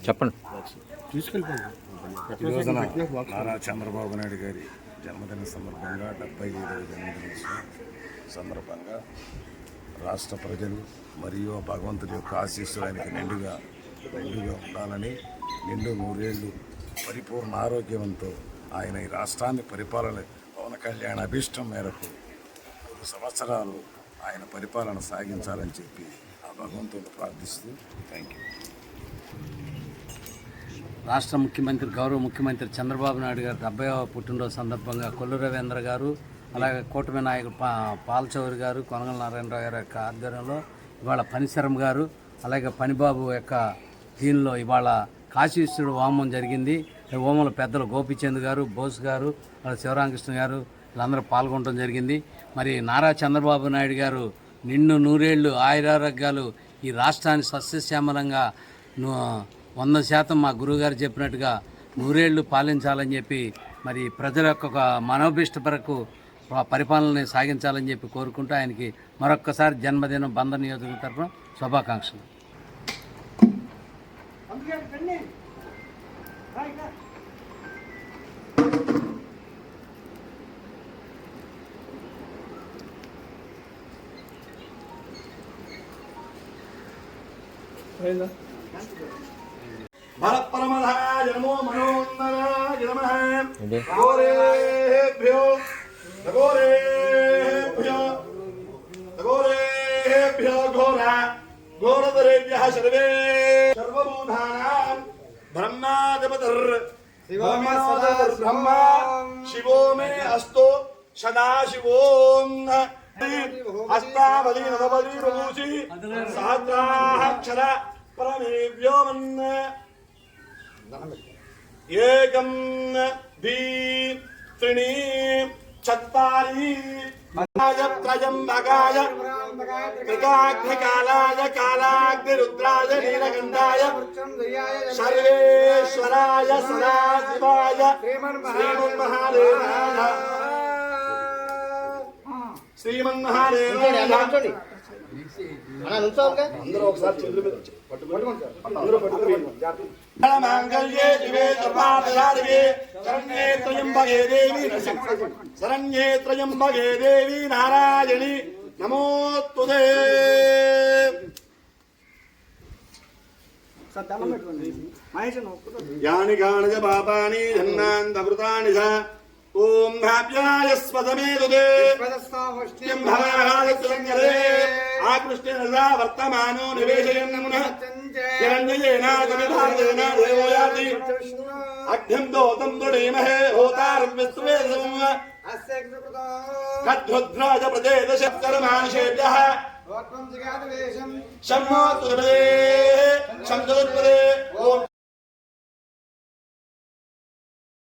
చెప్పండి. నారా చంద్రబాబు నాయుడు గారి జన్మదిన సందర్భంగా 75వ జన్మదినోత్సవం సందర్భంగా రాష్ట్ర ప్రజలు మరియు భగవంతుడి యొక్క ఆశీస్సులు ఆయనకి నిండుగా ఉండాలని, నిండు నూరేళ్లు పరిపూర్ణ ఆరోగ్యంతో ఆయన ఈ రాష్ట్రాన్ని పరిపాలన పవన్ కళ్యాణ్ అభీష్టం మేరకు 3 సంవత్సరాలు ఆయన పరిపాలన సాగించాలని చెప్పి ఆ భగవంతుడు ప్రార్థిస్తూ థ్యాంక్ యూ. రాష్ట్ర ముఖ్యమంత్రి గౌరవ ముఖ్యమంత్రి చంద్రబాబు నాయుడు గారు 70వ పుట్టినరోజు సందర్భంగా కొల్లు రవీంద్ర గారు, అలాగే కూటమి నాయకుడు పాల్చౌరి గారు, కొనగల నారాయణరావు గారి యొక్క ఆధ్వర్యంలో ఇవాళ పనిశరం గారు, అలాగే పనిబాబు యొక్క దీనిలో ఇవాళ కాశీశ్వరుడు హోమం జరిగింది. ఈ హోమంలో పెద్దలు గోపిచంద్ గారు, బోస్ గారు, శివరామకృష్ణ గారు వీళ్ళందరూ పాల్గొనడం జరిగింది. మరి నారా చంద్రబాబు నాయుడు గారు నిండు నూరేళ్లు ఆయురారోగ్యాలు ఈ రాష్ట్రాన్ని సస్యశ్యామలంగా 100% మా గురువుగారు చెప్పినట్టుగా నూరేళ్లు పాలించాలని చెప్పి మరి ప్రజల యొక్క మనోభిష్ట వరకు పరిపాలనని సాగించాలని చెప్పి కోరుకుంటూ ఆయనకి మరొక్కసారి జన్మదినం బందర్ నియోజకవర్గం తరఫున శుభాకాంక్షలు. भरत परमधाय नमो मनोन्नराय नमः घोरेभ्यो घोरा घोरतरेभ्यः सर्वे सर्वभूतानां ब्रह्मादिपतिर् ब्रह्मा शिवो मे अस्तु सदा शिवो हस्तावली नववली प्रभूषि सहस्राक्षर परमेव्योमन् एकं द्वि त्रीणि चत्वारि त्रयं भगाय त्रिकाग्निकालाय कालाग्निरुद्राय नीलकण्ठाय सर्वेश्वराय सदाशिवाय श्रीमन्महादेवाय అందరూ ఒకసారి చెల్లు మీద అందరూ పట్టుకుని మాంగళ్యే శివే సర్వార్థసాధకే శరణ్యే త్రయంబకే దేవి శరణ్యే త్రయంబకే దేవి నారాయణి నమోస్తుతే. యాని గాని చ పాపాని ధన్నాంతమృతాని చ ఓం భావ్యాయస్వదమేదుదే భవాహారస్యంగరే ఆకృష్ణేన వర్తమానో నివేశయన్నమున హిరణ్యేనాగమిధార్దేన దేవోయాతి అగ్నిం దోతం దృఢీమహే హోతారం విశ్వేదం కద్రుద్రాజ ప్రదేశకర్మానుషేభ్యః శమ్మోతుదే శంకరుద్రే